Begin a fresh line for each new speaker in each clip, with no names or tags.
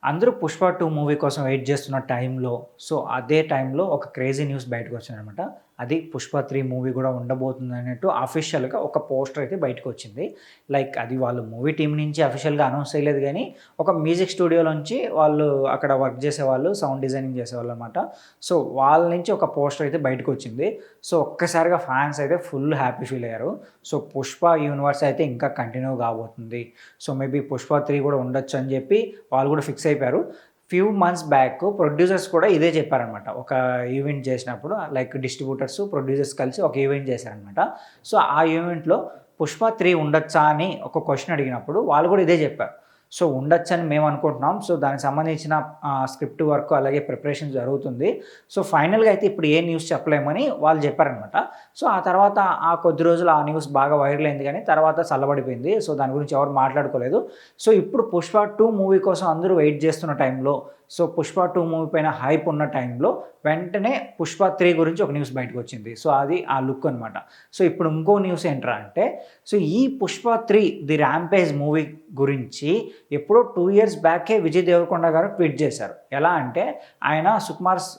అందరూ 'పుష్ప 2' మూవీ కోసం వెయిట్ చేస్తున్న టైంలో, అదే టైంలో ఒక క్రేజీ న్యూస్ బయటకొచ్చిందనమాట. అది 'పుష్ప 3' మూవీ గూడా ఉండబోతుందన్నట్టు అఫీషియల్‌గా ఒక పోస్టర్ అయితే బయటకొచ్చింది. లైక్ అది వాళ్ళు మూవీ టీమ్ నుంచి అఫీషియల్‌గా అనౌన్స్ చేయలేదు గానీ, ఒక మ్యూజిక్ స్టూడియోలోంచి వాళ్ళు అక్కడ వర్క్ చేసేవాళ్ళు, సౌండ్ డిజైనింగ్ చేసేవాళ్ళనమాట. వాళ్ళ నుంచి ఒక పోస్టర్ అయితే బయటకొచ్చింది. ఒక్కసారిగా ఫ్యాన్స్ అయితే ఫుల్ హ్యాపీ ఫీల్ అయ్యారు. 'పుష్ప' యూనివర్స్ అయితే ఇంకా కంటిన్యూ కాబోతుంది. మేబీ 'పుష్ప 3' కూడా ఉండొచ్చు అని చెప్పి వాళ్ళు కూడా ఫిక్స్ అయిపోయారు. ఫ్యూ మంత్స్ బ్యాక్ ప్రొడ్యూసర్స్ కూడా ఇదే చెప్పారనమాట. ఒక ఈవెంట్ చేసినప్పుడు లైక్ డిస్ట్రిబ్యూటర్స్, ప్రొడ్యూసర్స్ కలిసి ఒక ఈవెంట్ చేశారనమాట. ఆ ఈవెంట్‌లో 'పుష్ప 3' ఉండొచ్చా అని ఒక క్వెషన్ అడిగినప్పుడు వాళ్ళు కూడా ఇదే చెప్పారు. ఉండొచ్చని మేము అనుకుంటున్నాం. దానికి సంబంధించిన స్క్రిప్ట్ వర్క్ అలాగే ప్రిపరేషన్ జరుగుతుంది. ఫైనల్‌గా అయితే ఇప్పుడు ఏ న్యూస్ చెప్పలేమని వాళ్ళు చెప్పారనమాట. ఆ తర్వాత ఆ కొద్ది రోజులు ఆ న్యూస్ బాగా వైరల్ అయింది గానీ తర్వాత చల్లబడిపోయింది. దాని గురించి ఎవరు మాట్లాడుకోలేదు. ఇప్పుడు 'పుష్ప 2' మూవీ కోసం అందరూ వెయిట్ చేస్తున్న టైంలో 'పుష్ప 2' మూవీ పైన హైప్ ఉన్న టైంలో వెంటనే 'పుష్ప 3' గురించి ఒక న్యూస్ బయటకొచ్చింది. అది ఆ లుక్ అనమాట. ఇప్పుడు ఇంకో న్యూస్ ఏంట్రా అంటే ఈ 'పుష్ప 3' ది ర్యాంపేజ్ మూవీ గురించి ఎప్పుడో 2 ఇయర్స్ బ్యాకే విజయ్ దేవరకొండ గారు ట్వీట్ చేశారు. ఎలా అంటే ఆయన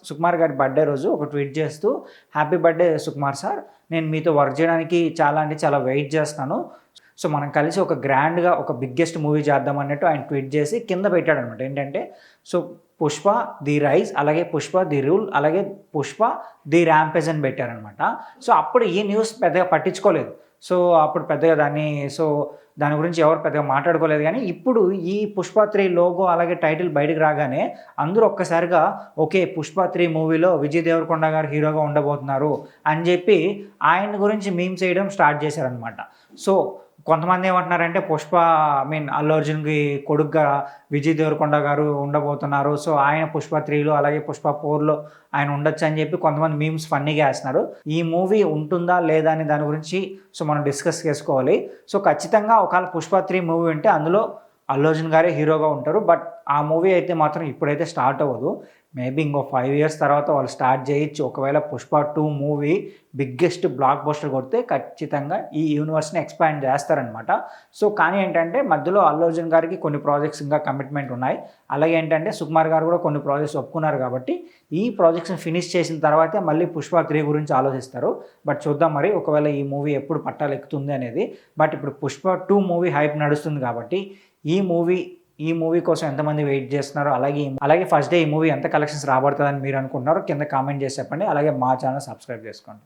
సుకుమార్ గారి బర్త్‌డే రోజు ఒక ట్వీట్ చేస్తూ హ్యాపీ బర్త్‌డే సుకుమార్ సార్, నేను మీతో వర్క్ చేయడానికి చాలా అంటే చాలా వెయిట్ చేస్తున్నాను. మనం కలిసి ఒక గ్రాండ్‌గా ఒక బిగ్గెస్ట్ మూవీ చేద్దాం అన్నట్టు ఆయన ట్వీట్ చేసి కింద పెట్టాడనమాట. ఏంటంటే 'పుష్ప ది రైజ్' అలాగే 'పుష్ప ది రూల్' అలాగే 'పుష్ప ది ర్యాంపేజ్' అని పెట్టారనమాట. అప్పుడు ఈ న్యూస్ పెద్దగా పట్టించుకోలేదు. అప్పుడు పెద్దగా దాని గురించి ఎవరు పెద్దగా మాట్లాడుకోలేదు గానీ, ఇప్పుడు ఈ 'పుష్ప 3' లోగో అలాగే టైటిల్ బయటకి రాగానే అందరూ ఒక్కసారిగా ఓకే, 'పుష్ప 3' మూవీలో విజయ్ దేవరకొండ గారు హీరోగా ఉండబోతున్నారు అని చెప్పి ఆయన గురించి మీమ్స్ చేయడం స్టార్ట్ చేశారనమాట. కొంతమంది ఏమంటున్నారంటే అల్లు అర్జున్‌కి కొడుకుగా విజయ్ దేవరకొండ గారు ఉండబోతున్నారు. ఆయన 'పుష్ప 3'లో అలాగే 'పుష్ప 4'లో ఆయన ఉండొచ్చు అని చెప్పి కొంతమంది మీమ్స్ ఫన్నీగా ఏస్తున్నారు. ఈ మూవీ ఉంటుందా లేదా అని దాని గురించి మనం డిస్కస్ చేసుకోవాలి. ఖచ్చితంగా ఒకవేళ 'పుష్ప 3' మూవీ ఉంటే అందులో అల్లు అర్జున్ గారే హీరోగా ఉంటారు. బట్ ఆ మూవీ అయితే మాత్రం ఇప్పుడైతే స్టార్ట్ అవ్వదు. మేబీ ఇంకో 5 ఇయర్స్ తర్వాత వాళ్ళు స్టార్ట్ చేయొచ్చు. ఒకవేళ 'Pushpa 2' movie biggest block buster కొడితే ఖచ్చితంగా ఈ యూనివర్స్‌ని ఎక్స్పాండ్ చేస్తారనమాట. కానీ ఏంటంటే మధ్యలో అల్లు అర్జున్ గారికి కొన్ని ప్రాజెక్ట్స్ ఇంకా కమిట్మెంట్ ఉన్నాయి. అలాగే ఏంటంటే సుకుమార్ గారు కూడా కొన్ని ప్రాజెక్ట్స్ ఒప్పుకున్నారు కాబట్టి ఈ ప్రాజెక్ట్స్‌ని ఫినిష్ చేసిన తర్వాతే మళ్ళీ 'పుష్ప 3' గురించి ఆలోచిస్తారు. బట్ చూద్దాం మరి ఒకవేళ ఈ మూవీ ఎప్పుడు పట్టాలెక్కుతుంది అనేది. బట్ ఇప్పుడు 'పుష్ప 2' మూవీ హైప్ నడుస్తుంది కాబట్టి ఈ మూవీ కోసం ఎంతమంది వెయిట్ చేస్తున్నారో అలాగే ఫస్ట్ డే ఈ మూవీ ఎంత కలెక్షన్స్ రాబడుతుందని మీరు అనుకుంటున్నారో కింద కామెంట్ చేసి చెప్పండి. అలాగే మా ఛానల్ సబ్స్క్రైబ్ చేసుకోండి.